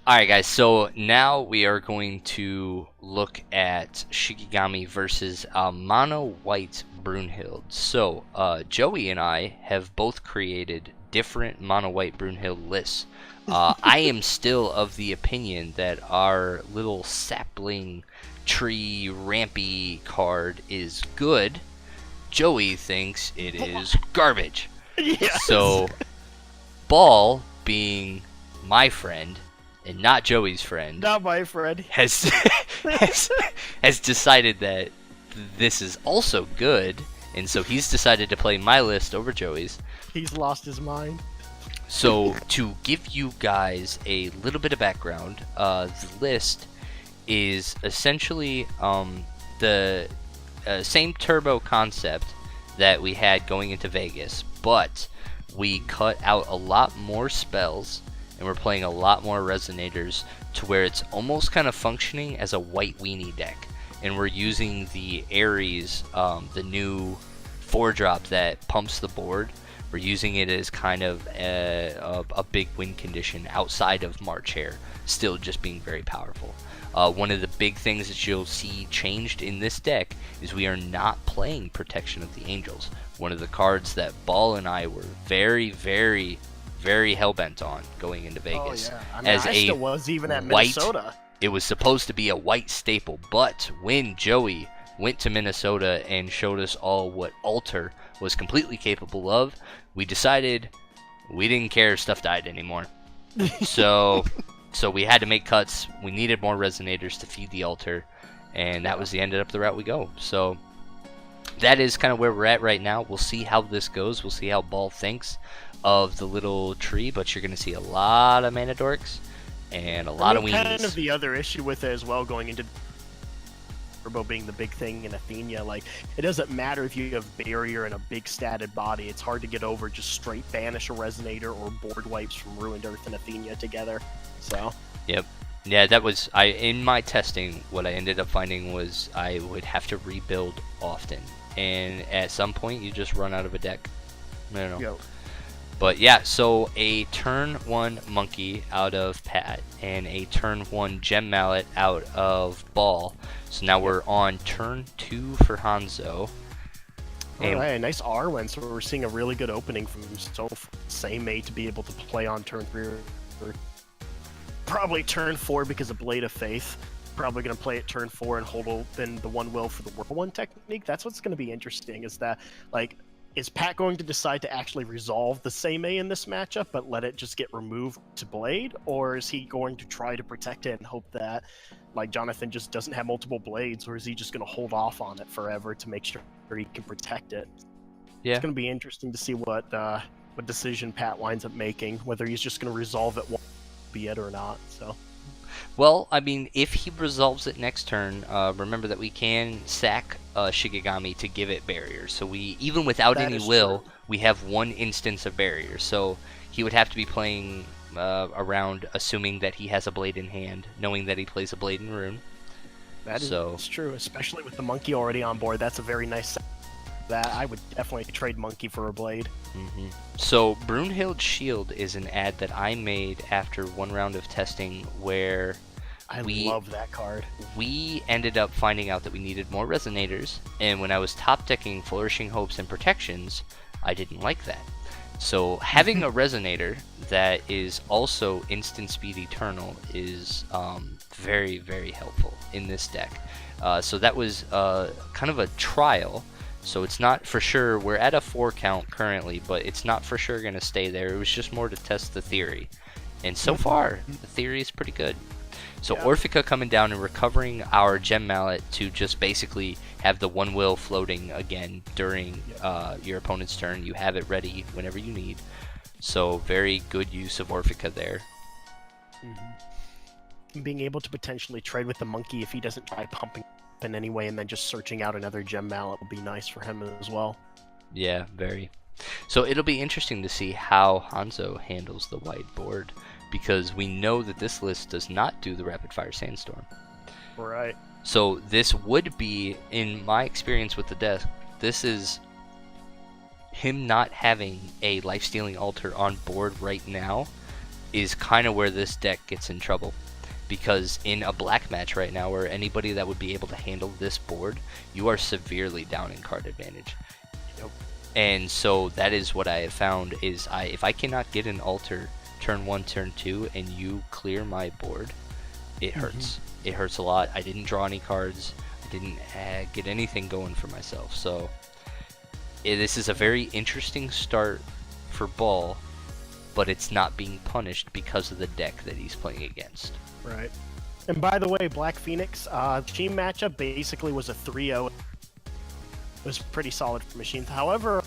Alright guys, so now we are going to look at Shikigami versus Mono White Brunhild. So, Joey and I have both created different Mono White Brunhild lists. I am still of the opinion that our little sapling tree rampy card is good. Joey thinks it is garbage. Yes. So, Ball, being my friend, and not Joey's friend, Not my friend. has has decided that this is also good, and so he's decided to play my list over Joey's. He's lost his mind. So to give you guys a little bit of background, the list is essentially the same turbo concept that we had going into Vegas, but we cut out a lot more spells and we're playing a lot more resonators to where it's almost kind of functioning as a white weenie deck. And we're using the Ares, the new 4-drop that pumps the board. We're using it as kind of a big win condition outside of March Hare, still just being very powerful. One of the big things that you'll see changed in this deck is we are not playing Protection of the Angels. One of the cards that Ball and I were very, very, very hell-bent on going into Vegas. Oh yeah. I as still was even at white, Minnesota. It was supposed to be a white staple, but when Joey went to Minnesota and showed us all what Alter was completely capable of, we decided we didn't care if stuff died anymore. So we had to make cuts. We needed more resonators to feed the Alter, and that was ended up the route we go. So that is kind of where we're at right now. We'll see how this goes. We'll see how Ball thinks of the little tree, but you're going to see a lot of mana dorks and a lot of weenies. Kind of the other issue with it as well, going into Turbo being the big thing in Athenia, like, it doesn't matter if you have Barrier and a big statted body, it's hard to get over just straight banish a Resonator or board wipes from Ruined Earth and Athenia together. So Yep. Yeah, that was in my testing, what I ended up finding was I would have to rebuild often, and at some point you just run out of a deck. I don't know. Yep. But yeah, so a turn 1 Monkey out of Pat and a turn 1 Gem Mallet out of Ball. So now we're on turn 2 for Hanzo. Alright, a nice Arwen, so we're seeing a really good opening from same mate to be able to play on turn 3 or probably turn 4 because of Blade of Faith. Probably going to play it turn 4 and hold open the one will for the Whirlwind technique. That's what's going to be interesting, is that, like, is Pat going to decide to actually resolve the Seimei in this matchup, but let it just get removed to Blade? Or is he going to try to protect it and hope that, like, Jonathan just doesn't have multiple blades, or is he just going to hold off on it forever to make sure he can protect it? Yeah. It's going to be interesting to see what decision Pat winds up making, whether he's just going to resolve it, be it or not. So. Well, I mean, if he resolves it next turn, remember that we can sack Shikigami to give it barriers. So we, even without That any is will, true. we have one instance of barriers. So he would have to be playing around, assuming that he has a blade in hand, knowing that he plays a blade in rune. That is So- true, especially with the monkey already on board. That's a very nice set. That I would definitely trade monkey for a blade. So Brunhild Shield is an ad that I made after one round of testing where I We- love that card. we ended up finding out that we needed more resonators, and when I was top decking Flourishing Hopes and Protections, I didn't like that. So having a resonator that is also instant speed eternal is very, very helpful in this deck. So that was kind of a trial. So it's not for sure, we're at a 4 count currently, but it's not for sure going to stay there. It was just more to test the theory. And so far, the theory is pretty good. So Yeah. Orphica coming down and recovering our Gem Mallet to just basically have the one will floating again during your opponent's turn. You have it ready whenever you need. So very good use of Orphica there. Being able to potentially trade with the monkey if he doesn't try pumping in any way, and then just searching out another gem mallet will be nice for him as well. Yeah, very. So it'll be interesting to see how Hanzo handles the white board, because we know that this list does not do the Rapid Fire Sandstorm. Right. So this would be, in my experience with the deck, this is him not having a life-stealing altar on board right now is kind of where this deck gets in trouble. Because in a black match right now, where anybody that would be able to handle this board, you are severely down in card advantage. Yep. And so that is what I have found is if I cannot get an altar turn 1, turn 2, and you clear my board, it hurts. It hurts a lot. I didn't draw any cards. I didn't get anything going for myself. So this is a very interesting start for Ball, but it's not being punished because of the deck that he's playing against. Right. And by the way, Black Phoenix, team matchup basically was a 3-0. It was pretty solid for machines. However,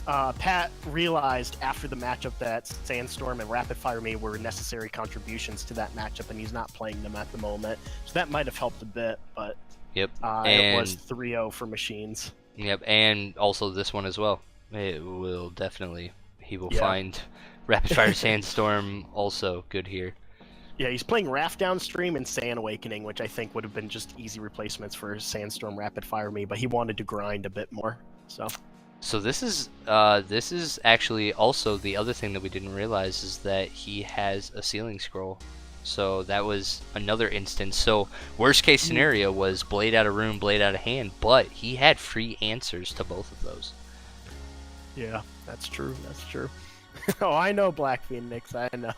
Pat realized after the matchup that Sandstorm and Rapid Fire Me were necessary contributions to that matchup, and he's not playing them at the moment. So that might have helped a bit, but yep. It was 3-0 for machines. Yep, and also this one as well. It will definitely, he will find Rapid Fire Sandstorm also good here. Yeah, he's playing Raft Downstream and Sand Awakening, which I think would have been just easy replacements for Sandstorm Rapid Fire Me, but he wanted to grind a bit more. So this is actually also the other thing that we didn't realize is that he has a Sealing Scroll. So that was another instance. So worst case scenario was Blade out of room, Blade out of hand, but he had free answers to both of those. Yeah, that's true. That's true. Oh, I know Black Phoenix, I know.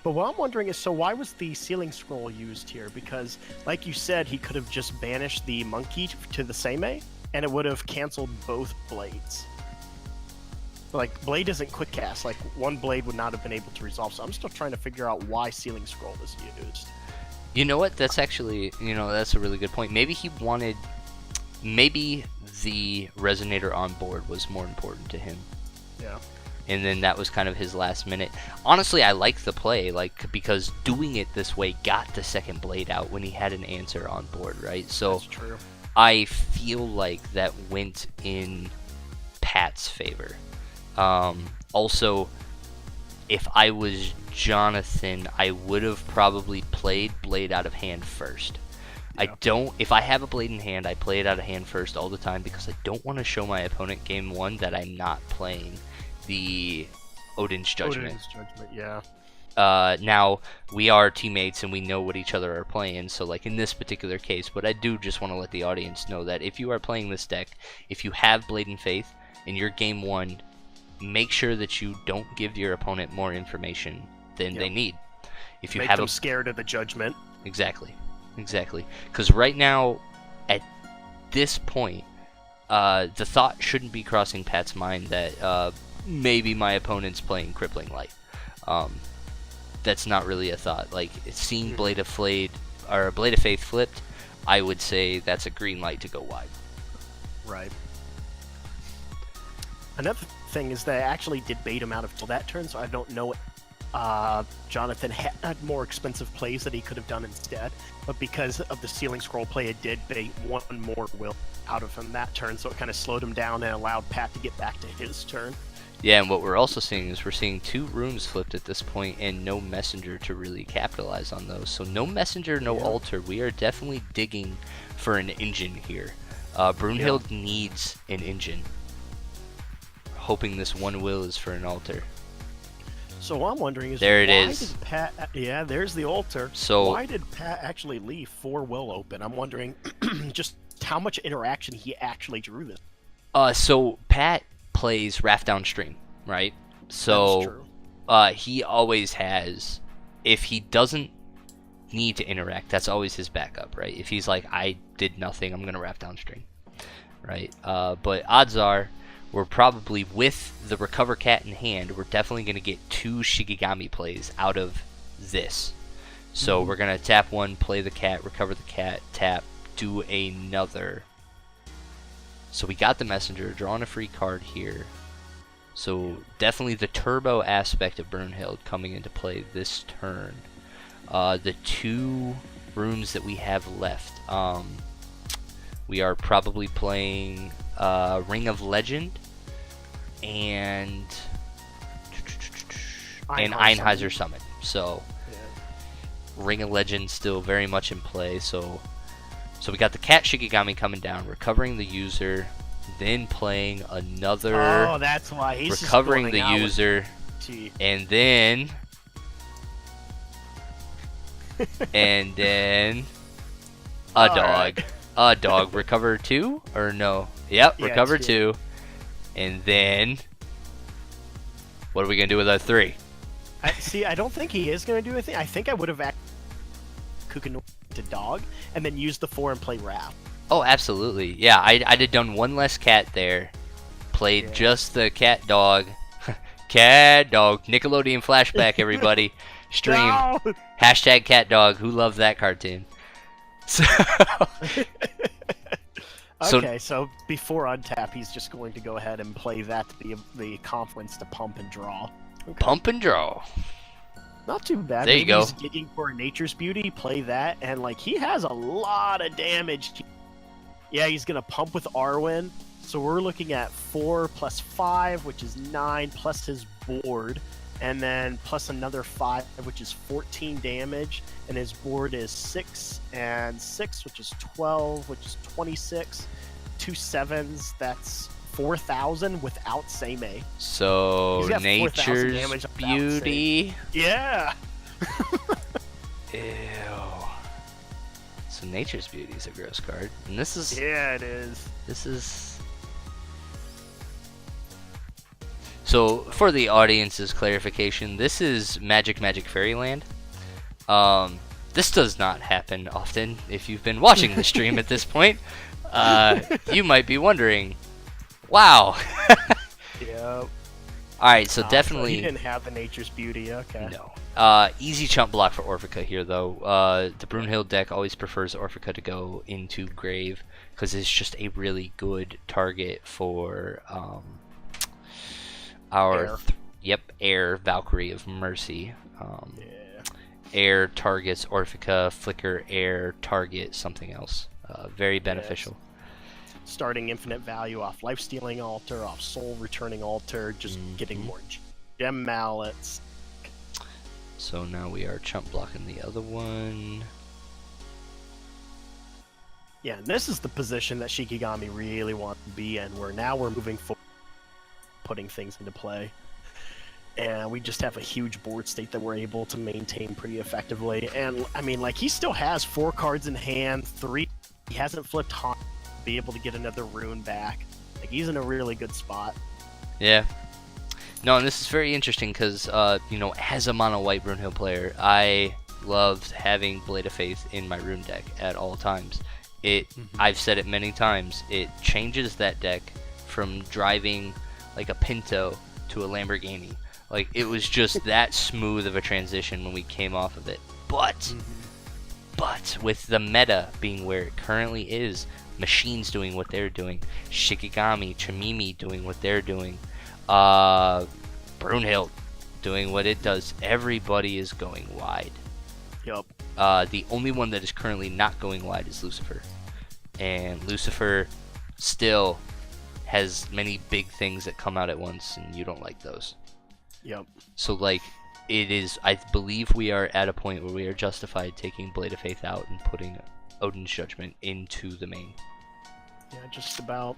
But what I'm wondering is, so why was the Sealing Scroll used here? Because, like you said, he could have just banished the monkey to the Seimei, and it would have canceled both blades. Like, Blade isn't quick cast, like, one blade would not have been able to resolve, so I'm still trying to figure out why Sealing Scroll was used. You know what, that's actually, that's a really good point. Maybe he wanted, maybe the Resonator on board was more important to him. Yeah. And then that was kind of his last minute. Honestly, I like the play, because doing it this way got the second blade out when he had an answer on board, right? So that's true. I feel like that went in Pat's favor. Also, if I was Jonathan, I would have probably played Blade out of hand first. Yeah. If I have a blade in hand, I play it out of hand first all the time because I don't want to show my opponent game one that I'm not playing the Odin's Judgment. Yeah. Now, we are teammates and we know what each other are playing, so like in this particular case, but I do just want to let the audience know that if you are playing this deck, if you have Blade and Faith in your game one, make sure that you don't give your opponent more information than they need. If you make have them scared of the Judgment. Exactly. Because right now, at this point, the thought shouldn't be crossing Pat's mind that maybe my opponent's playing Crippling Light. That's not really a thought. Like, seeing Blade of Faith flipped, I would say that's a green light to go wide. Right. Another thing is that I actually did bait him out of that turn, so I don't know Jonathan had more expensive plays that he could have done instead, but because of the Sealing Scroll play, it did bait one more will out of him that turn, so it kind of slowed him down and allowed Pat to get back to his turn. Yeah, and what we're also seeing is we're seeing 2 rooms flipped at this point and no Messenger to really capitalize on those. So no Messenger, no Altar. We are definitely digging for an engine here. Brunhild needs an engine. Hoping this one will is for an Altar. So what I'm wondering is, there it why is. Did Pat? Yeah, there's the Altar. So why did Pat actually leave 4 will open? I'm wondering just how much interaction he actually drew this. So Pat plays Raft Downstream, right? So that's true. He always has, if he doesn't need to interact, that's always his backup, right? If he's like, I did nothing, I'm gonna Raft Downstream, right? But odds are, we're probably, with the Recover Cat in hand, we're definitely going to get 2 Shikigami plays out of this. So we're going to tap 1, play the cat, recover the cat, tap, do another. So we got the Messenger, drawing a free card here. So definitely the turbo aspect of Brunhild coming into play this turn. The 2 rooms that we have left. We are probably playing Ring of Legend and Einheiser Summit. So Ring of Legend still very much in play. So we got the Cat Shikigami coming down, recovering the user, then playing another. Oh, that's why he's recovering just the user, Gee. And then... and then... a dog. Right. A dog. Recover 2? Or no? Yep, Yeah, recover 2. 2. And then... what are we going to do with our 3? I don't think he is going to do anything. I think I would have acted Kukanoi to dog, and then use the 4 and play Wrath. Oh, absolutely. Yeah, I'd have done one less cat there. Played just the cat dog. Cat dog. Nickelodeon flashback, everybody. Stream. No! Hashtag cat dog. Who loves that cartoon? So, Okay, so before untap, he's just going to go ahead and play that to be the confluence to pump and draw. Okay. pump and draw. Not too bad. There you go. He's digging for Nature's Beauty, play that, and like he has a lot of damage. Yeah, he's gonna pump with Arwen. So we're looking at 4 plus 5, which is 9, plus his board, and then plus another 5, which is 14 damage, and his board is 6 and 6, which is 12, which is 26. 2 7s, that's 4,000 without Seimei. So He's got 4,000 Nature's damage without Beauty. Yeah. Ew. So Nature's Beauty is a gross card, and this is Yeah, it is. this is. So for the audience's clarification, this is Magic Fairyland. This does not happen often. If you've been watching the stream at this point, you might be wondering, wow. Yep. Alright, so So definitely... he didn't have the Nature's Beauty, okay. No. Easy chump block for Orphica here, though. The Brunhild deck always prefers Orphica to go into Grave, because it's just a really good target for our... Air Valkyrie of Mercy. Yeah. Air targets Orphica, Flicker, Air, target something else. Very beneficial. Starting infinite value off Life Stealing Altar, off Soul Returning Altar, just getting more Gem Mallets. So now we are chump blocking the other one. Yeah, and this is the position that Shikigami really wants to be in, where now we're moving forward, putting things into play. And we just have a huge board state that we're able to maintain pretty effectively. And, I mean, like, he still has 4 cards in hand, 3. He hasn't flipped Hanzo to be able to get another rune back. Like, he's in a really good spot. Yeah. No, and this is very interesting because, as a mono white Brunhild player, I loved having Blade of Faith in my rune deck at all times. I've said it many times, it changes that deck from driving like a Pinto to a Lamborghini. Like, it was just that smooth of a transition when we came off of it. But with the meta being where it currently is, machines doing what they're doing, Shikigami, Chamimi doing what they're doing, Brunhild doing what it does, everybody is going wide. Yup. The only one that is currently not going wide is Lucifer. And Lucifer still has many big things that come out at once, and you don't like those. Yep. So, like, it is, I believe we are at a point where we are justified taking Blade of Faith out and putting Odin's Judgment into the main. Yeah, just about.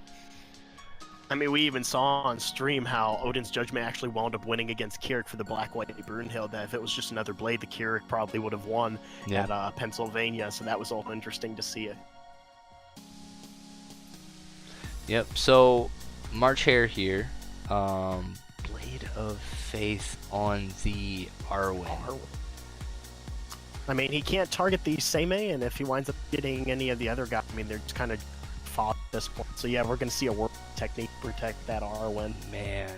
I mean, we even saw on stream how Odin's Judgment actually wound up winning against Kirik for the Black-White Brunhild, that if it was just another Blade, the Kirik probably would have won at Pennsylvania, so that was all interesting to see it. Yep, so March Hare here. Blade of Faith on the Arwen. I mean, he can't target the Seimei, and if he winds up getting any of the other guys, I mean, they're just kind of fought at this point. So yeah, we're going to see a work technique to protect that Arwen. Man.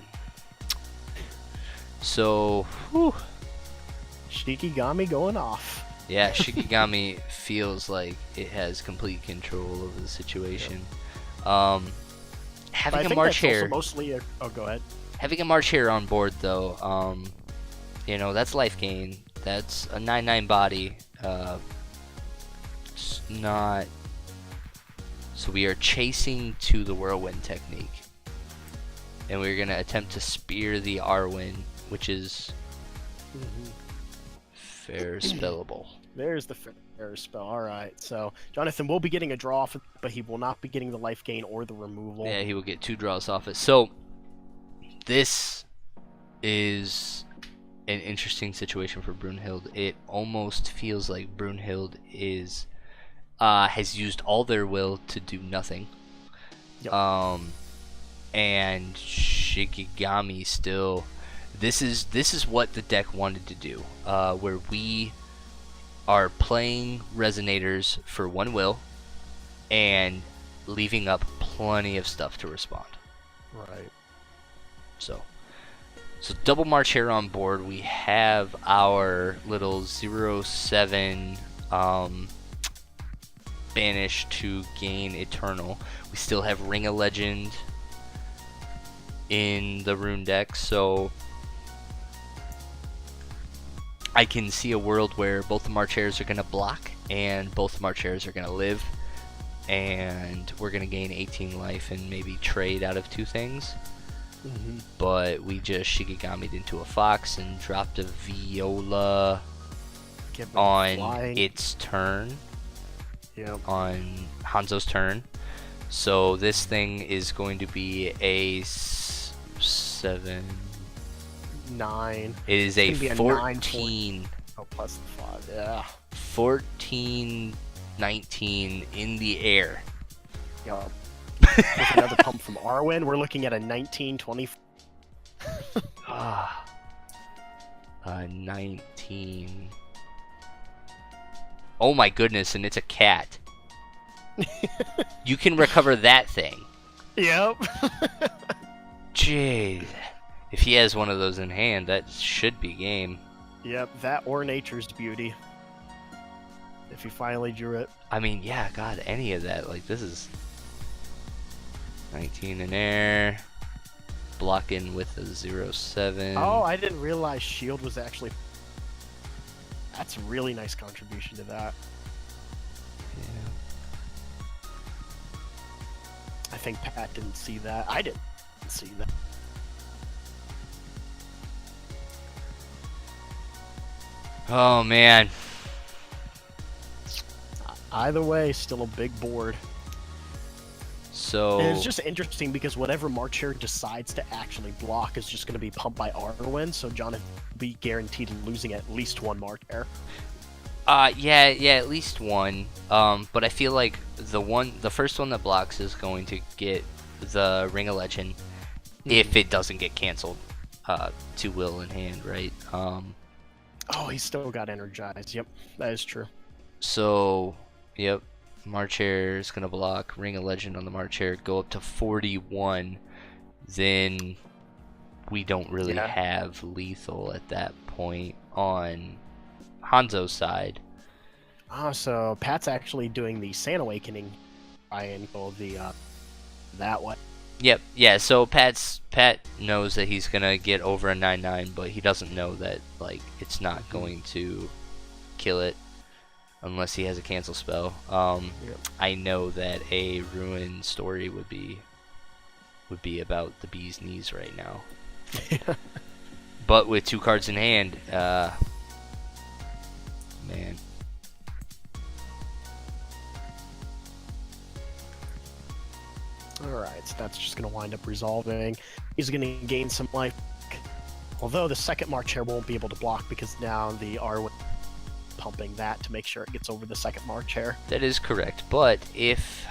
So, whew. Shikigami going off. Yeah, Shikigami feels like it has complete control over the situation. Having a March Hare... mostly oh, go ahead. Having a March Hare on board, though, that's life gain. That's a 9/9 body. It's not... So we are chasing to the Whirlwind technique. And we're going to attempt to spear the Arwen, which is fair spellable. There's the fair spell. Alright, so Jonathan will be getting a draw off it, but he will not be getting the life gain or the removal. Yeah, he will get 2 draws off it. So, this is an interesting situation for Brunhild. It almost feels like Brunhild is has used all their will to do nothing. Yep. And Shikigami still. This is what the deck wanted to do. Where we are playing resonators for 1 will and leaving up plenty of stuff to respond. Right. So double march here on board. We have our little 0/7 banish to gain eternal. We still have Ring of Legend in the rune deck, so I can see a world where both the march hairs are going to block and both the march hairs are going to live, and we're going to gain 18 life and maybe trade out of 2 things. But we just Shikigami'd into a fox and dropped a Viola on its turn. Yep. On Hanzo's turn. So this thing is going to be a 7... 9. It is a 14. Oh, plus the 5, yeah. 14, 19 in the air. Yup. With another pump from Arwen, we're looking at a 19-20. 19. Oh my goodness, and it's a cat. You can recover that thing. Yep. Jeez. If he has one of those in hand, that should be game. Yep, that or Nature's Beauty. If he finally drew it. I mean, yeah, God, any of that. Like, this is 19 in air. Blocking with a 0/7. Oh, I didn't realize Shield was actually... That's a really nice contribution to that. Yeah. I think Pat didn't see that. I didn't see that. Oh, man. Either way, still a big board. So... And it's just interesting because whatever March Hare decides to actually block is just going to be pumped by Arwen, so Jonathan will be guaranteed losing at least 1 March Hare. Yeah, at least 1. But I feel like the first one that blocks is going to get the Ring of Legend if it doesn't get canceled. 2 will in hand, right? Oh, he's still got energized. Yep, that is true. So, yep, March Hare is gonna block. Ring of Legend on the March Hare, go up to 41. Then we don't really have lethal at that point on Hanzo's side. So Pat's actually doing the Sand Awakening triangle, the that one. Yep, yeah, so Pat knows that he's gonna get over a 9/9, but he doesn't know that like it's not going to kill it unless he has a cancel spell. I know that a Ruin story would be about the bee's knees right now. But with 2 cards in hand, man. Alright, so that's just going to wind up resolving. He's going to gain some life. Although the second March Hare won't be able to block because now the Arwen pumping that to make sure it gets over the second March Hare. That is correct, but if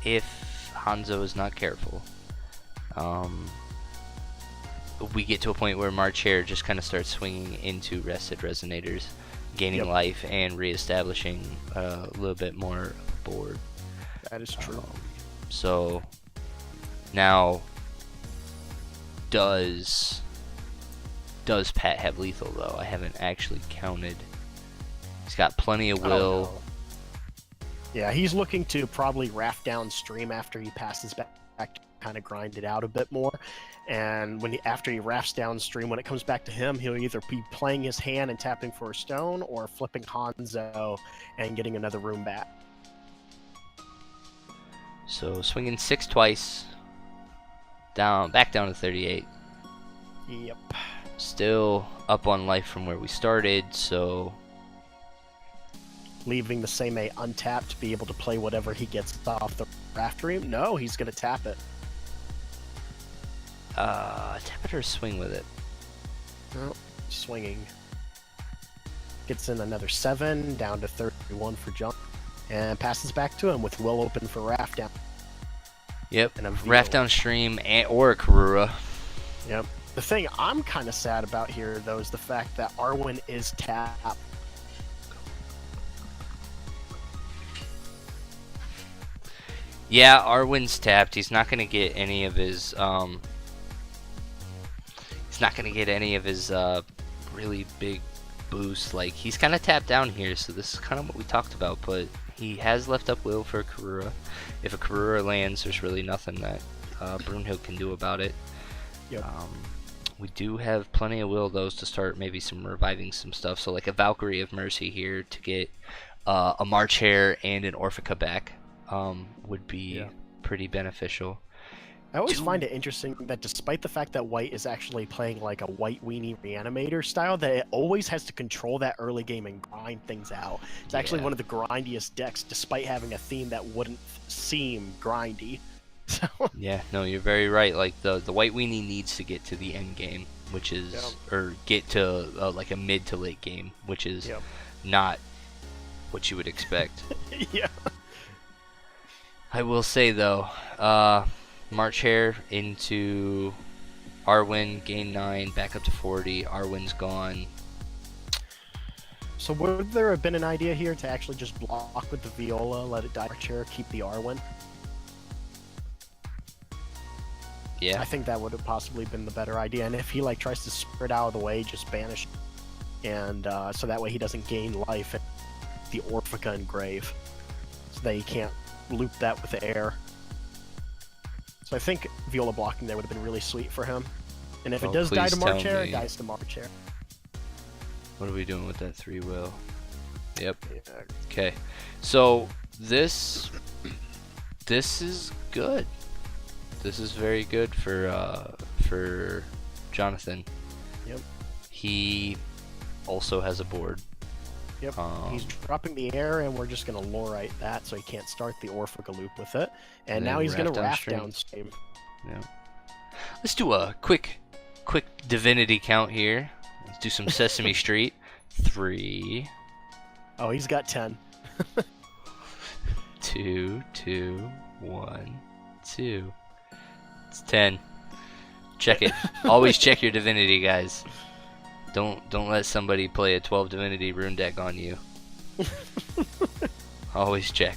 Hanzo is not careful, we get to a point where March Hare just kind of starts swinging into Rested Resonators, gaining life and reestablishing a little bit more board. That is true. So now, does Pat have lethal though? I haven't actually counted. He's got plenty of will. Oh, no. Yeah, he's looking to probably raft downstream after he passes back to kind of grind it out a bit more. And after he rafts downstream, when it comes back to him, he'll either be playing his hand and tapping for a stone, or flipping Hanzo and getting another room back. So swinging 6 twice, back down to 38. Yep. Still up on life from where we started, so leaving the Seimei untapped to be able to play whatever he gets off the raft room. No, he's gonna tap it. tap it or swing with it? Oh, swinging. Gets in another 7, down to 31 for John, and passes back to him with Will open for Raft down. Yep, And a Raft downstream or a Karura. Yep. The thing I'm kind of sad about here, though, is the fact that Arwen is tapped. Yeah, Arwen's tapped. He's not gonna get any of his really big boosts. Like, he's kind of tapped down here, so this is kind of what we talked about. But he has left up Will for a Karura. If a Karura lands, there's really nothing that Brunhild can do about it. Yep. We do have plenty of Will those to start maybe some reviving some stuff. So like a Valkyrie of Mercy here to get a March Hare and an Orphica back would be pretty beneficial. I always find it interesting that despite the fact that White is actually playing like a White Weenie Reanimator style, that it always has to control that early game and grind things out. It's actually one of the grindiest decks, despite having a theme that wouldn't seem grindy. So. Yeah, no, you're very right. Like the White Weenie needs to get to the end game, which is, or get to like a mid to late game, which is not what you would expect. Yeah. I will say though, March Hare into Arwen, gain 9, back up to 40. Arwen's gone. So would there have been an idea here to actually just block with the Viola, let it die March Hare, keep the Arwen? Yeah. I think that would have possibly been the better idea. And if he like tries to spread out of the way, just banish, and so that way he doesn't gain life at the Orphica and Grave, so that he can't loop that with the air. So I think Viola blocking there would have been really sweet for him. And if it does die to March Hare, it dies to March Hare. What are we doing with that 3 Will? Yep. Okay. So this is good. This is very good for Jonathan. Yep. He also has a board. Yep. He's dropping the air, and we're just gonna Lorite that, so he can't start the Orphica loop with it. And now he's gonna Raft downstream. Yeah. Let's do a quick divinity count here. Let's do some Sesame Street. 3. Oh, he's got 10. 2, 2, 1, 2. It's 10. Check it. Always check your divinity, guys. Don't let somebody play a 12 divinity rune deck on you. Always check.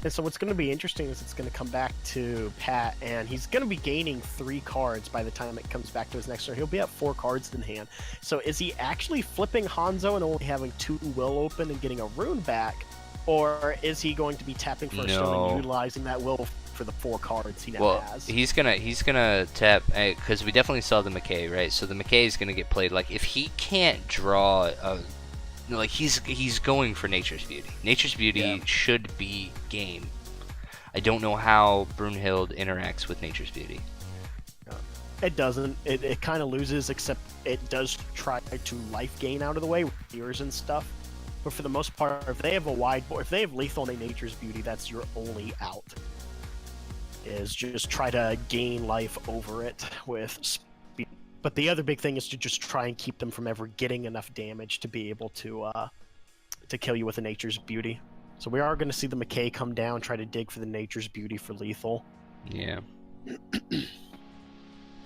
And so what's going to be interesting is it's going to come back to Pat, and he's going to be gaining 3 cards by the time it comes back to his next turn. He'll be at 4 cards in hand. So is he actually flipping Hanzo and only having 2 Will open and getting a rune back? Or is he going to be tapping for a stone and utilizing that Will for the 4 cards he now has? He's gonna tap, because we definitely saw the McKay, right? So the McKay is gonna get played. Like, if he can't draw like, he's going for Nature's Beauty. Nature's Beauty should be game. I don't know how Brunhild interacts with Nature's Beauty. It doesn't. It kind of loses, except it does try to life gain out of the way with tears and stuff. But for the most part, if they have a wide board, if they have lethal in Nature's Beauty, that's your only out. Is just try to gain life over it with speed. But the other big thing is to just try and keep them from ever getting enough damage to be able to kill you with a Nature's Beauty. So we are going to see the McKay come down, try to dig for the Nature's Beauty for lethal. Yeah.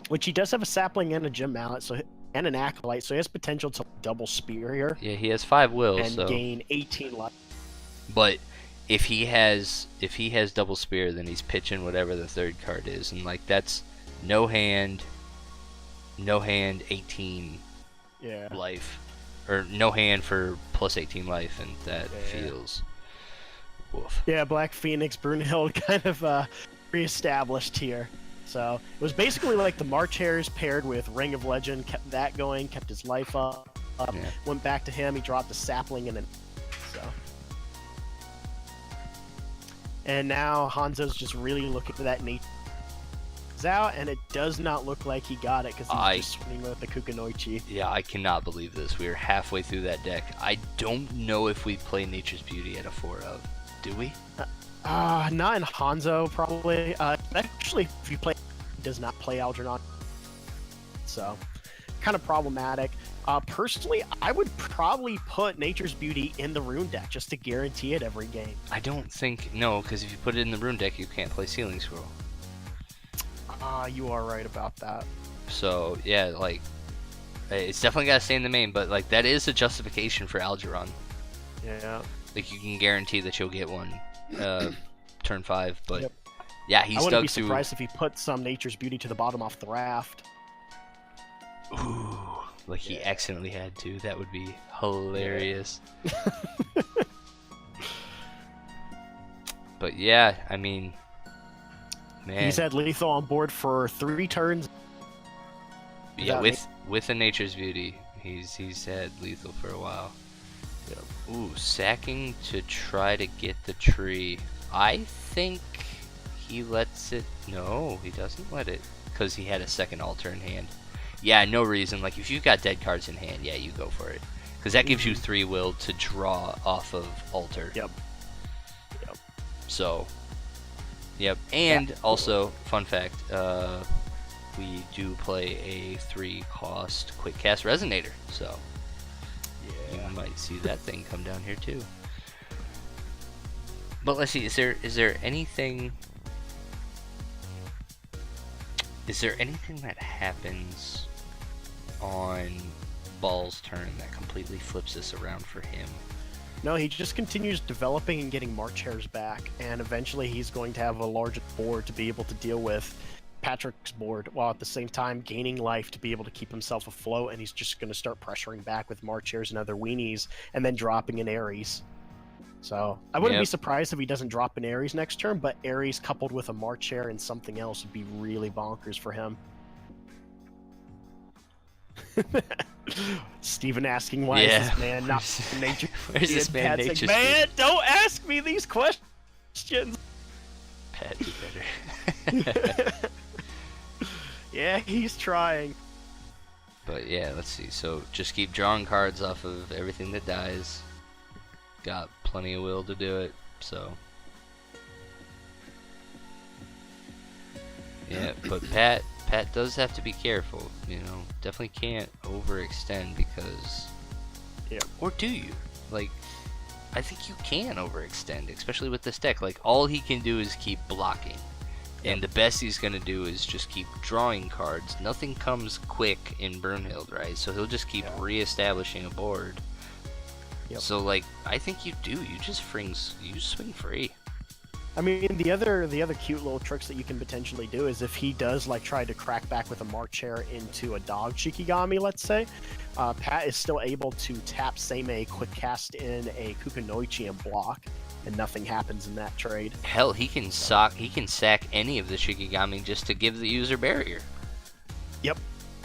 Which he does have a sapling and a gem mallet, and an acolyte, so he has potential to double spear here. Yeah, he has 5 wills, and gain 18 life. But if he has double spear, then he's pitching whatever the 3rd card is, and like that's no hand, 18 life, or no hand for plus 18 life, and that feels woof. Yeah, Black Phoenix, Brunhild kind of reestablished here. So it was basically like the March Hares paired with Ring of Legend, kept that going, kept his life up, went back to him, he dropped a sapling and then and now Hanzo's just really looking for that nature out, and it does not look like he got it because he's just swinging with the Kukunoichi. Yeah, I cannot believe this. We are halfway through that deck. I don't know if we play Nature's Beauty at a 4 of. Do we? Not in Hanzo, probably. Actually, if you play does not play Algernon. So, kind of problematic. Personally, I would probably put Nature's Beauty in the Rune deck just to guarantee it every game. I don't think... No, because if you put it in the Rune deck, you can't play Sealing Scroll. You are right about that. So, yeah, like... It's definitely got to stay in the main, but, like, that is a justification for Algernon. Yeah. Like, you can guarantee that you'll get one turn 5, but... Yep. Yeah, he's I wouldn't be through... surprised if he put some Nature's Beauty to the bottom off the raft. Ooh, like he accidentally had to. That would be hilarious. Yeah. But yeah, I mean, man. He's had lethal on board for 3 turns. Yeah, with a Nature's Beauty, he's had lethal for a while. Yep. Ooh, sacking to try to get the tree. I think he lets it. No, he doesn't let it, because he had a second altar in hand. Yeah, no reason. Like, if you've got dead cards in hand, yeah, you go for it. Because that gives you 3 will to draw off of altar. Yep. So, yep. And also, fun fact, we do play a 3-cost quick cast Resonator. So, you might see that thing come down here too. But let's see, is there anything... Is there anything that happens on Ball's turn that completely flips this around for him? No, he just continues developing and getting March Hares back, and eventually he's going to have a larger board to be able to deal with Patrick's board, while at the same time gaining life to be able to keep himself afloat, and he's just going to start pressuring back with March Hares and other weenies, and then dropping in Ares. So, I wouldn't be surprised if he doesn't drop an Ares next turn, but Ares coupled with a March Hare and something else would be really bonkers for him. Steven asking why is this man not nature? Where's this man Nature's Beauty? Man, don't ask me these questions. Pat, do better. Yeah, he's trying. But yeah, let's see. So just keep drawing cards off of everything that dies. Got plenty of will to do it, so. Yeah, but Pat does have to be careful, you know. Definitely can't overextend because... Yeah. Or do you? Like, I think you can overextend, especially with this deck. Like, all he can do is keep blocking. And the best he's going to do is just keep drawing cards. Nothing comes quick in Brunhild, right? So he'll just keep reestablishing a board. Yep. So, like, I think you do. You just swing free. I mean, the other cute little tricks that you can potentially do is if he does, like, try to crack back with a March Hare into a dog Shikigami, let's say, Pat is still able to tap Seimei, quick cast in a Kukunoichi and block, and nothing happens in that trade. Hell, he can sack any of the Shikigami just to give the user barrier. Yep.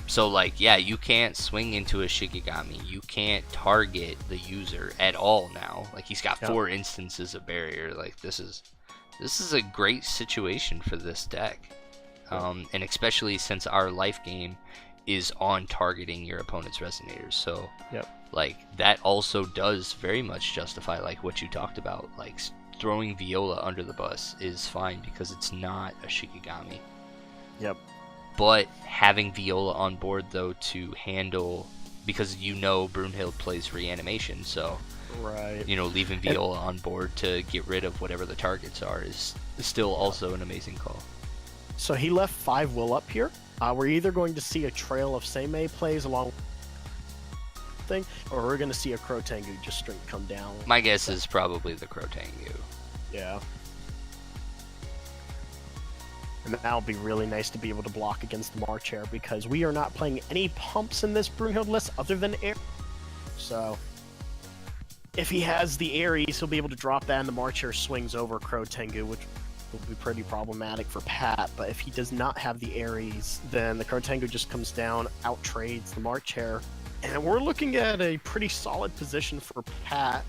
So, like, yeah, you can't swing into a Shikigami. You can't target the user at all now. Like, he's got 4 instances of barrier. Like, this is a great situation for this deck. And especially since our life game is on targeting your opponent's resonators. So, like, that also does very much justify, like, what you talked about. Like, throwing Viola under the bus is fine because it's not a Shikigami. Yep. But having Viola on board, though, to handle... Because you know Brunhild plays reanimation, so... Right. You know, leaving Viola on board to get rid of whatever the targets are is still also an amazing call. So he left 5 will up here. We're either going to see a trail of Seimei plays along thing, or we're going to see a Crotengu just straight come down. My guess is probably the Crotengu. Yeah. And that'll be really nice to be able to block against the March Hare, because we are not playing any pumps in this Brunhild list other than air. So, if he has the Ares, he'll be able to drop that and the March Hare swings over Crotengu, which will be pretty problematic for Pat. But if he does not have the Ares, then the Crotengu just comes down, out trades the March Hare. And we're looking at a pretty solid position for Pat,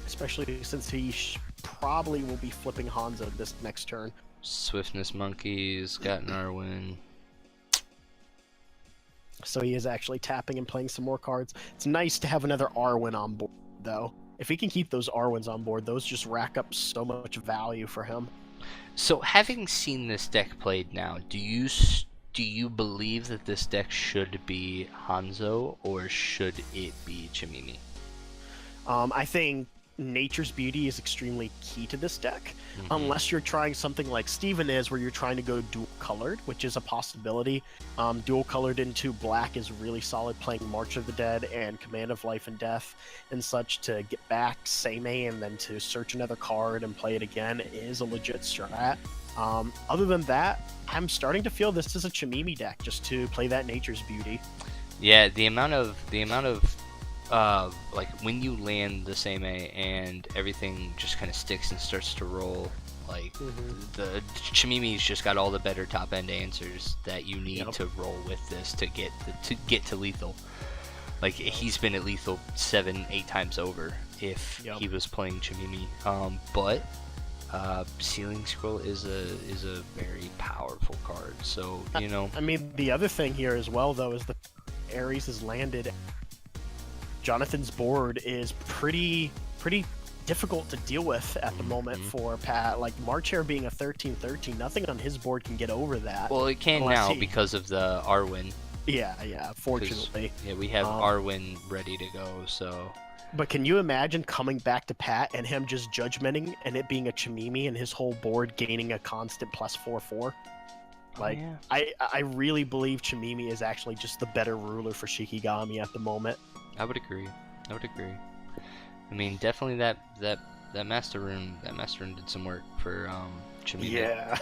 especially since he probably will be flipping Hanzo this next turn. Swiftness Monkeys, got an Arwen. So he is actually tapping and playing some more cards. It's nice to have another Arwen on board, though. If he can keep those Arwens on board, those just rack up so much value for him. So, having seen this deck played now, do you believe that this deck should be Hanzo or should it be Chimimi? I think Nature's Beauty is extremely key to this deck, unless you're trying something like Steven is, where you're trying to go dual-colored, which is a possibility. Dual-colored into black is really solid, playing March of the Dead and Command of Life and Death and such to get back Seimei and then to search another card and play it again is a legit strat. Other than that, I'm starting to feel this is a Chimimi deck just to play that Nature's Beauty. Yeah, the amount of like when you land the Seimei and everything just kind of sticks and starts to roll, like the Chimimi's just got all the better top end answers that you need to roll with this to get to lethal. Like he's been at lethal 7-8 times over if he was playing Chimimi. But Sealing Scroll is a very powerful card. So you know. I mean, the other thing here as well though is the Ares has landed. Jonathan's board is pretty difficult to deal with at the moment for Pat. Like Marchair being a 13/13, nothing on his board can get over that. Well, it can now because of the Arwen. Yeah, fortunately. Yeah, we have Arwen ready to go, so. But can you imagine coming back to Pat and him just judgmenting and it being a Chimimi and his whole board gaining a constant +4/4? Like, I really believe Chimimi is actually just the better ruler for Shikigami at the moment. I would agree. I mean, definitely that Master Rune did some work for Chimimi. Yeah.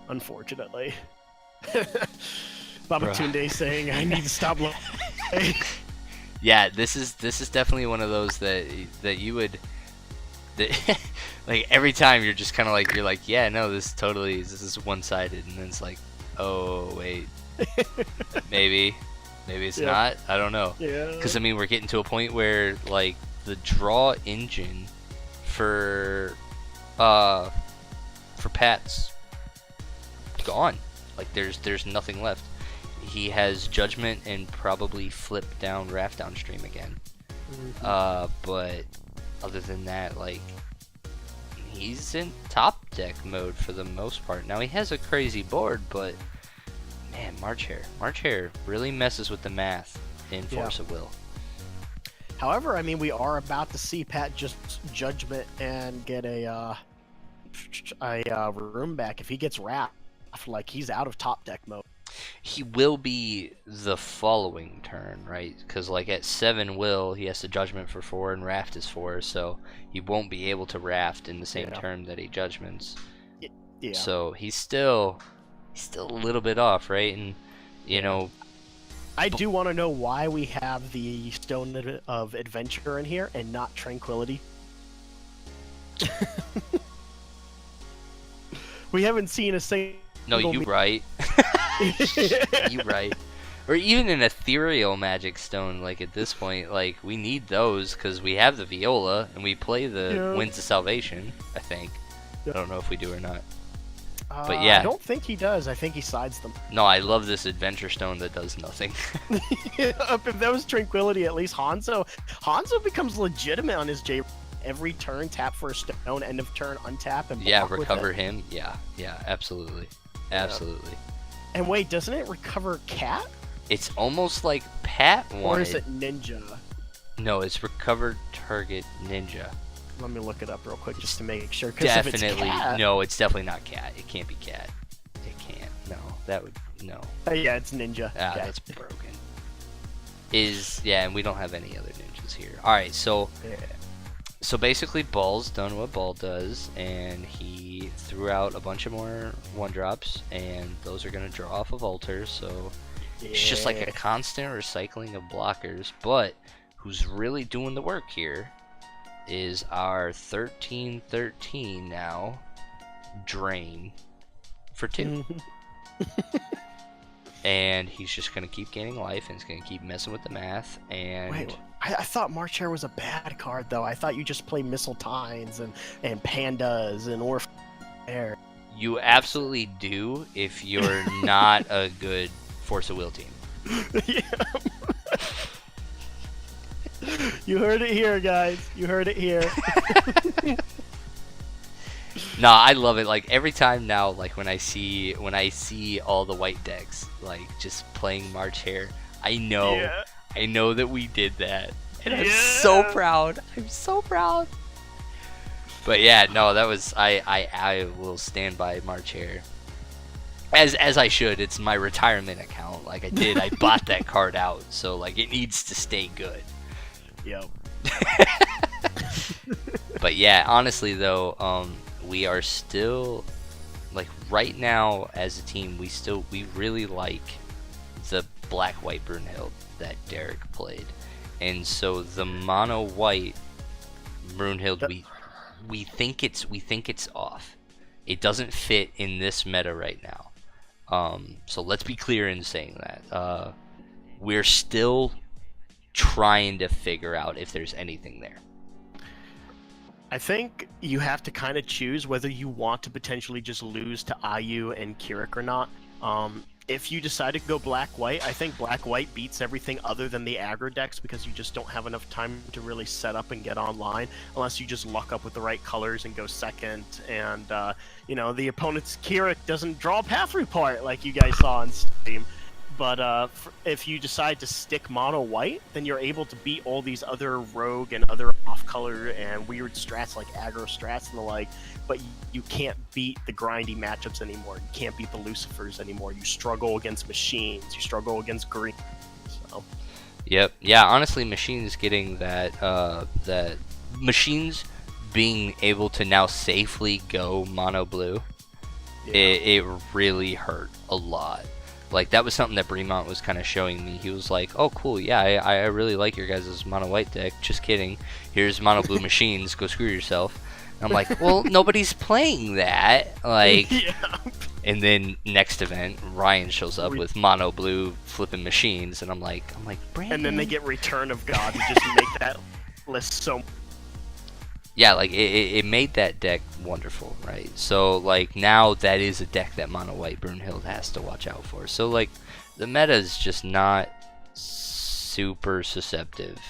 Unfortunately. Babatunde saying I need to stop looking. Yeah, this is definitely one of those that you would like every time you're just kind of like, you're like, yeah, no, this is one-sided, and then it's like, oh wait, maybe it's not. I don't know. Yeah. Because I mean, we're getting to a point where like the draw engine for Pat's gone. Like there's nothing left. He has Judgment and probably Flip down Raft downstream again. But other than that, like, he's in top deck mode for the most part. Now he has a crazy board, but man, Marchair really messes with the math in Force of Will. However, I mean, we are about to see Pat just Judgment and get a room back. If he gets Raft, like, he's out of top deck mode. He will be the following turn, right? Because like at 7 will, he has to Judgment for 4 and Raft is 4, so he won't be able to Raft in the same turn that he Judgments. Yeah. So he's still a little bit off, right? And you know, I do want to know why we have the Stone of Adventure in here and not Tranquility. We haven't seen a single. No, you right. You right. Or even an ethereal magic stone, like at this point, like we need those because we have the Viola and we play the Winds of Salvation, I think. I don't know if we do or not. But yeah. I don't think he does. I think he sides them. No, I love this adventure stone that does nothing. If that was Tranquility, at least Hanzo becomes legitimate on his J. Every turn, tap for a stone, end of turn, untap, and recover him. Yeah, absolutely. Absolutely. And wait, doesn't it recover Cat? It's almost like Pat wanted. Or is it Ninja? No, it's recover target Ninja. Let me look it up real quick just to make sure. Definitely. If it's Cat, no, it's definitely not Cat. It can't be Cat. It can't. No, that would no. Yeah, it's Ninja. Ah, that's broken. And we don't have any other ninjas here. All right, so. Yeah. So basically, Ball's done what Ball does, and he threw out a bunch of more 1-drops, and those are going to draw off of altars, so it's just like a constant recycling of blockers. But who's really doing the work here is our 13/13 now, Drain for 2. And he's just going to keep gaining life, and he's going to keep messing with the math, and... Wait. I thought Marchair was a bad card, though. I thought you just play Mistletones and Pandas and Orph Air. You absolutely do if you're not a good Force of Will team. Yeah. You heard it here, guys. You heard it here. No, I love it. Like every time now, like when I see all the white decks like just playing March Hare, I know that we did that, and I'm so proud. I'm so proud. But yeah, no, that was I will stand by March Hare. As I should. It's my retirement account. Like I bought that card out, so like it needs to stay good. Yep. But yeah, honestly though, we are still like right now as a team, we really like the black white Brunhild that Derek played, and so the mono white Brunhild we think it's off. It doesn't fit in this meta right now. So let's be clear in saying that. We're still trying to figure out if there's anything there. I think you have to kind of choose whether you want to potentially just lose to Ayu and Kirik or not. If you decide to go black-white, I think black-white beats everything other than the aggro decks because you just don't have enough time to really set up and get online unless you just luck up with the right colors and go second. And, you know, the opponent's Kirik doesn't draw Path Repart like you guys saw on stream. But if you decide to stick mono white, then you're able to beat all these other rogue and other off-color and weird strats like aggro strats and the like. But you can't beat the grindy matchups anymore. You can't beat the Lucifers anymore. You struggle against machines. You struggle against green. So. Yep. Yeah. Honestly, machines getting that machines being able to now safely go mono blue, it really hurt a lot. Like, that was something that Bremont was kind of showing me. He was like, oh, cool, yeah, I really like your guys' mono-white deck. Just kidding. Here's mono-blue machines. Go screw yourself. And I'm like, well, nobody's playing that. Like, and then next event, Ryan shows up with mono-blue flipping machines. And I'm like, Brandon. And then they get Return of God to just make that list so... Yeah, like, it made that deck wonderful, right? So, like, now that is a deck that mono-white Brunhild has to watch out for. So, like, the meta is just not super susceptible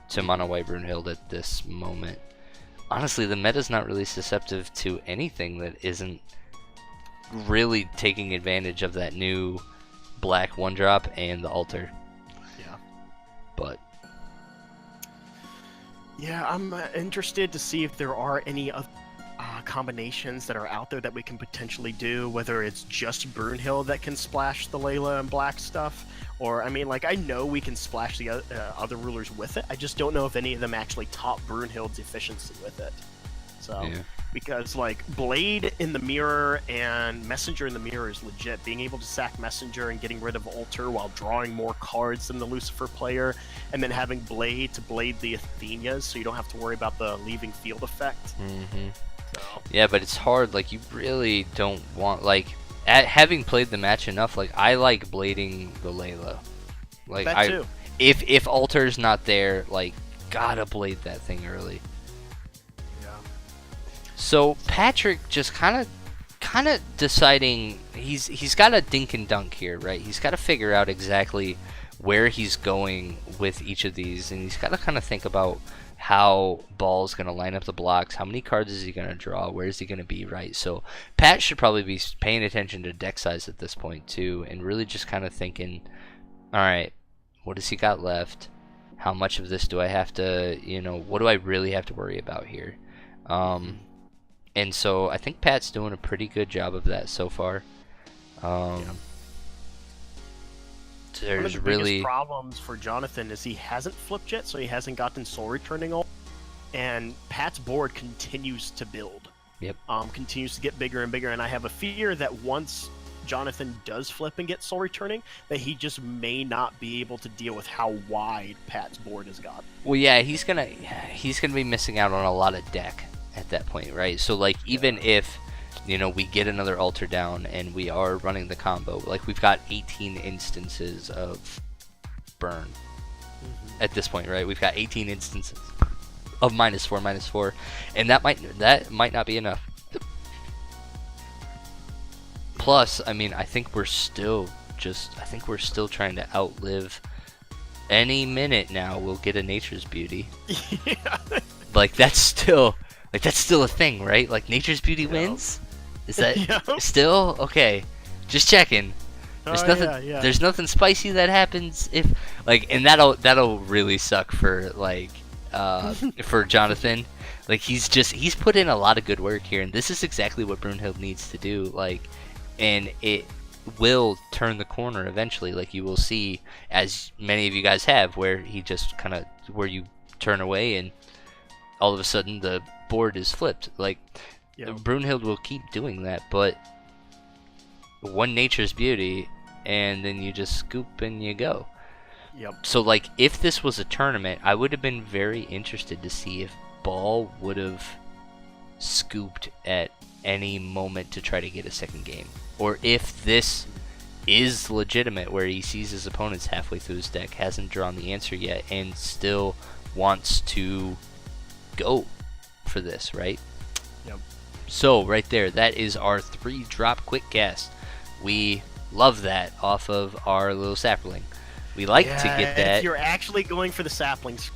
to mono-white Brunhild at this moment. Honestly, the meta's not really susceptible to anything that isn't really taking advantage of that new black 1-drop and the altar. Yeah. But... yeah, I'm interested to see if there are any combinations that are out there that we can potentially do, whether it's just Brunhild that can splash the Layla and black stuff, or, I mean, like, I know we can splash the other rulers with it, I just don't know if any of them actually top Brunhild's efficiency with it. So, yeah. Because, like, Blade in the mirror and Messenger in the mirror is legit. Being able to sack Messenger and getting rid of Alter while drawing more cards than the Lucifer player, and then having Blade to blade the Athenias, so you don't have to worry about the leaving field effect. Mm-hmm. So. Yeah, but it's hard. Like, you really don't want, like, having played the match enough, like, I like blading the Layla. Like, that too. If Alter's not there, like, gotta blade that thing early. So Patrick just kind of deciding he's got a dink and dunk here, right? He's got to figure out exactly where he's going with each of these, and he's got to kind of think about how Ball's going to line up the blocks, how many cards is he going to draw, where is he going to be, right? So Pat should probably be paying attention to deck size at this point too, and really just kind of thinking, all right, what does he got left? How much of this do I have to, you know, what do I really have to worry about here? And so I think Pat's doing a pretty good job of that so far. There's one of the biggest problems for Jonathan is he hasn't flipped yet, so he hasn't gotten Soul Returning all. And Pat's board continues to build. Yep. Continues to get bigger and bigger, and I have a fear that once Jonathan does flip and get Soul Returning, that he just may not be able to deal with how wide Pat's board has got. Well, yeah, he's gonna be missing out on a lot of deck at that point, right? So, like, even if, you know, we get another altar down and we are running the combo, like, we've got 18 instances of burn at this point, right? We've got 18 instances of -4/-4, and that might not be enough. Plus, I mean, I think we're still trying to outlive. Any minute now we'll get a Nature's Beauty. Yeah. Like, that's still Like, that's still a thing, right? Like, Nature's Beauty Yep. wins? Is that Yep. still? Okay. Just checking. There's nothing. Yeah. There's nothing spicy that happens if, like, and that'll really suck for, like, for Jonathan. Like, he's put in a lot of good work here, and this is exactly what Brunhild needs to do. Like, and it will turn the corner eventually. Like, you will see, as many of you guys have, where he just kind of, where you turn away and all of a sudden the board is flipped. Like, Brunhild will keep doing that, but one Nature's Beauty, and then you just scoop and you go. Yep. So, like, if this was a tournament, I would have been very interested to see if Ball would have scooped at any moment to try to get a second game, or if this is legitimate, where he sees his opponents halfway through his deck, hasn't drawn the answer yet, and still wants to go for this, right? Yep. So right there, that is our 3-drop quick cast. We love that off of our little sapling. We like to get that. If you're actually going for the saplings,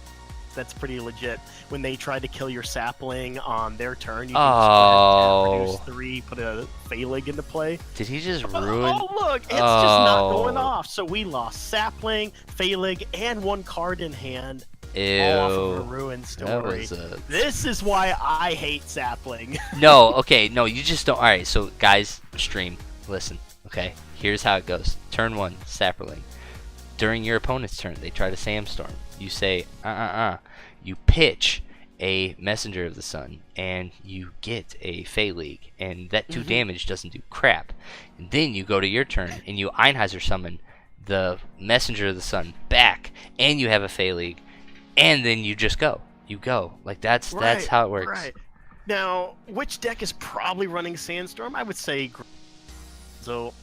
that's pretty legit. When they try to kill your sapling on their turn, you can produce 3, put a Phalig into play. Did he just ruin? Oh look, it's just not going off. So we lost sapling, Phalig, and 1 card in hand. Ew. All off of a ruined story. This is why I hate sapling. No, okay, no, you just don't. Alright, so guys, stream, listen, okay? Here's how it goes. Turn 1, sapling. During your opponent's turn, they try to sandstorm. You say, You pitch a Messenger of the Sun, and you get a Phalig, and that 2 damage doesn't do crap. And then you go to your turn, and you Einheiser summon the Messenger of the Sun back, and you have a Phalig, and then you just go. You go. Like, that's how it works. Right. Now, which deck is probably running Sandstorm? I would say... So,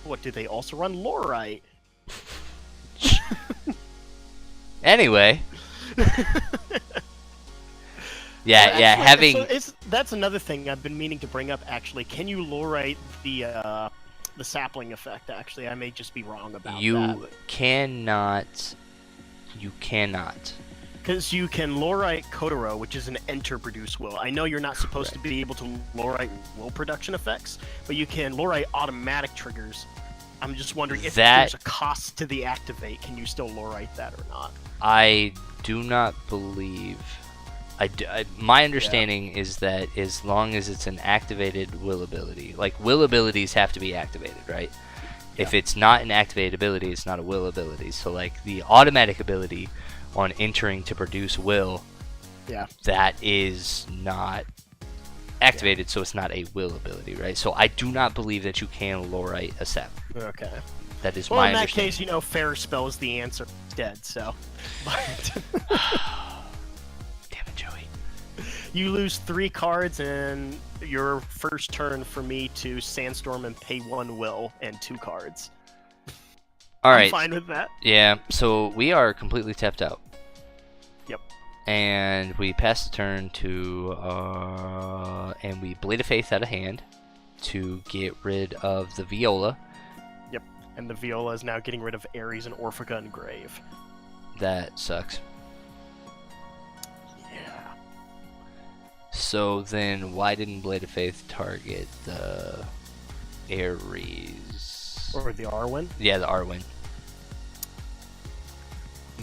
what do they also run? Lorite. Anyway. Having... that's another thing I've been meaning to bring up, actually. Can you Lorite the sapling effect, actually? I may just be wrong about that. You cannot... You cannot. Because you can Lorite Kotaro, which is an enter produce will. I know you're not supposed to be able to Lorite will production effects, but you can Lorite automatic triggers. I'm just wondering if there's a cost to the activate. Can you still Lorite that or not? I do not believe. My understanding is that as long as it's an activated will ability, like will abilities have to be activated, right? Yeah. If it's not an activated ability, it's not a will ability. So like the automatic ability on entering to produce will, that is not activated, so it's not a will ability, right? So I do not believe that you can Lorite a sap. Okay. That is my understanding. In that case, you know, fair spell is the answer instead, so. Damn it, Joey. You lose 3 cards and your first turn for me to Sandstorm and pay 1 will and 2 cards. Alright. I'm fine with that. Yeah, so we are completely tapped out. Yep. And we pass the turn to, and we Blade of Faith out of hand to get rid of the Viola. Yep, and the Viola is now getting rid of Ares and Orphica and Grave. That sucks. Yeah. So then, why didn't Blade of Faith target the Ares? Or the Arwen? Yeah, the Arwen.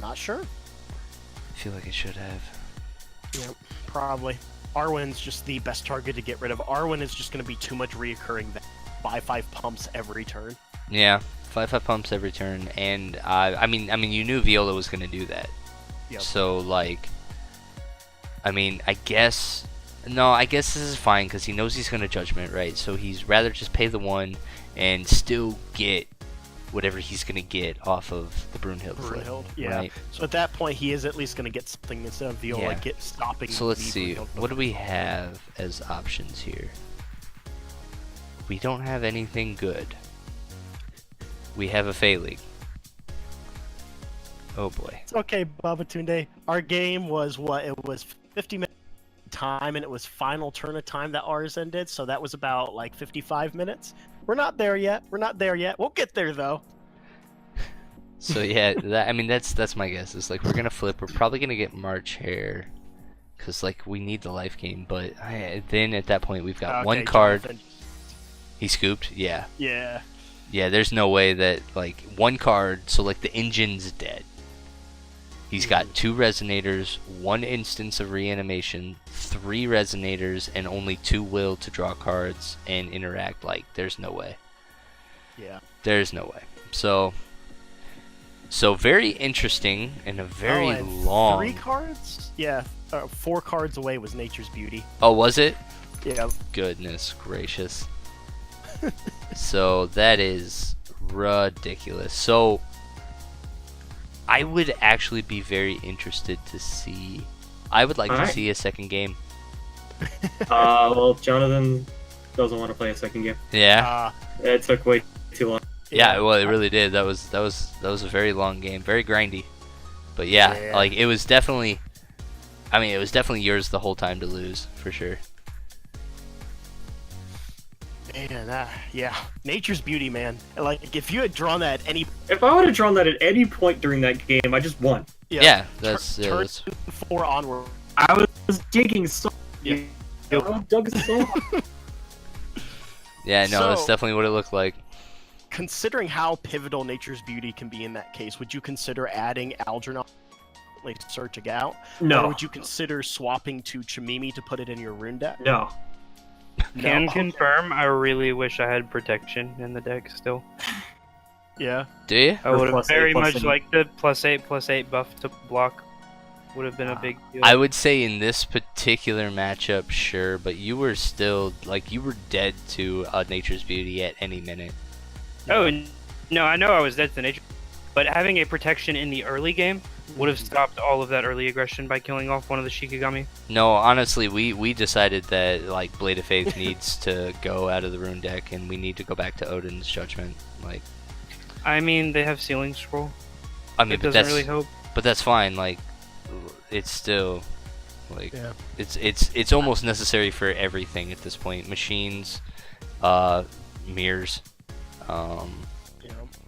Not sure. I feel like it should have. Yep, probably. Arwen's just the best target to get rid of. Arwen is just going to be too much reoccurring. 5/5 pumps every turn. Yeah, 5/5 pumps every turn, and I mean, you knew Viola was going to do that. Yep. So like, I mean, I guess this is fine because he knows he's going to Judgment, right? So he's rather just pay the 1 and still get whatever he's going to get off of the Brunhild. Yeah. Right? So at that point, he is at least going to get something instead of Viola stopping. So let's see. What do we have as options here? We don't have anything good. We have a Phalig. Oh boy. It's okay, Babatunde. Our game was what? It was 50 minutes time, and it was final turn of time that ours ended. So that was about like 55 minutes. We're not there yet. We'll get there though. So yeah, that's my guess. It's like we're gonna flip. We're probably gonna get March Hare, because like we need the life gain. But then at that point we've got Okay, one card. Jonathan. He scooped. Yeah. Yeah. Yeah. There's no way that like one card. So like the engine's dead. He's got 2 resonators, 1 instance of reanimation, 3 resonators, and only 2 will to draw cards and interact. Like, there's no way. Yeah. There's no way. So very interesting and a very and long. 3 cards? Yeah. 4 cards away was Nature's Beauty. Oh, was it? Yeah. Goodness gracious. So that is ridiculous. So I would actually be very interested to see. I would like to see a second game. Well, Jonathan doesn't want to play a second game. Yeah. It took way too long. Yeah, well, it really did. That was a very long game, very grindy. But yeah, like it was definitely. I mean, it was definitely yours the whole time to lose, for sure. Man, yeah. Nature's Beauty, man. Like, if you had drawn that at any... If I would have drawn that at any point during that game, I just won. Yeah, that's... Turn 4 onward. I was digging so... Yeah. Dug so... Yeah, no, that's definitely what it looked like. Considering how pivotal Nature's Beauty can be in that case, would you consider adding Algernon, like searching out? No. Or would you consider swapping to Chimimi to put it in your rune deck? No. Can confirm, I really wish I had protection in the deck still. Yeah. Do you? I would have +8, very much +8. liked the +8/+8 buff to block. Would have been a big deal. I would say in this particular matchup, sure, but you were still, like, you were dead to Nature's Beauty at any minute. Oh, no, I know I was dead to nature. But having a protection in the early game would have stopped all of that early aggression by killing off one of the Shikigami. No, honestly, we decided that, like, Blade of Faith needs to go out of the rune deck, and we need to go back to Odin's Judgment. Like, I mean, they have Sealing Scroll. I mean, It but doesn't that's really help. but that's fine. Like, it's still, like, Yeah. it's almost necessary for everything at this point. Machines, mirrors,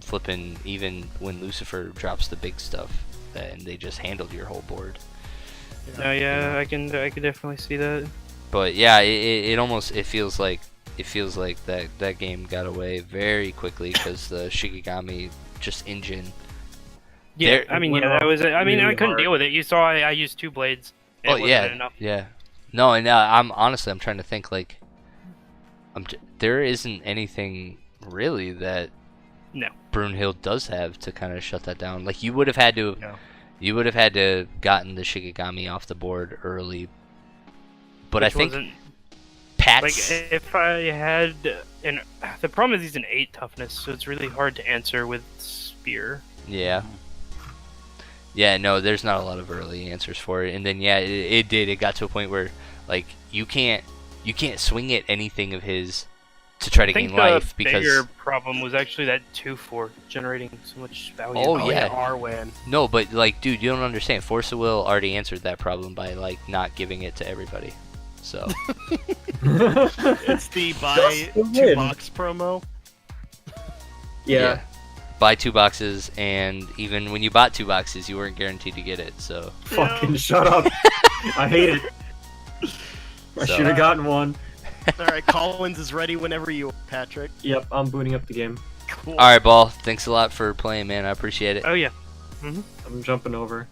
flipping, even when Lucifer drops the big stuff, and they just handled your whole board. No, yeah, I can definitely see that. But yeah, it feels like that game got away very quickly because the Shikigami just engine. Yeah, I mean, yeah, that was it. I mean, really I couldn't hard. deal with it. You saw I used 2 blades. It Oh wasn't yeah, enough. yeah. No, and I'm trying to think, like, there isn't anything really that No. Brunhild does have to kind of shut that down. Like, you would have had to, No. gotten the Shikigami off the board early. But I Which think wasn't, Pat's. like, if I had the problem is he's an 8 toughness, so it's really hard to answer with spear. Yeah. Yeah, no, there's not a lot of early answers for it. And then yeah, it got to a point where, like, you can't swing at anything of his to try to I think gain life the because bigger problem was actually that 2/4 generating so much value. Oh, yeah. Arwen. no, but like, dude, you don't understand. Force of Will already answered that problem by, like, not giving it to everybody. So It's the buy Just the 2 win. box promo. Yeah. buy 2 boxes, and even when you bought 2 boxes, you weren't guaranteed to get it. So Fucking shut up. I hate it. I So- should have gotten one. Alright, Collins is ready whenever you are, Patrick. Yep, I'm booting up the game. Cool. all right, Ball. Thanks a lot for playing, man. I appreciate it. Oh yeah. I'm jumping over.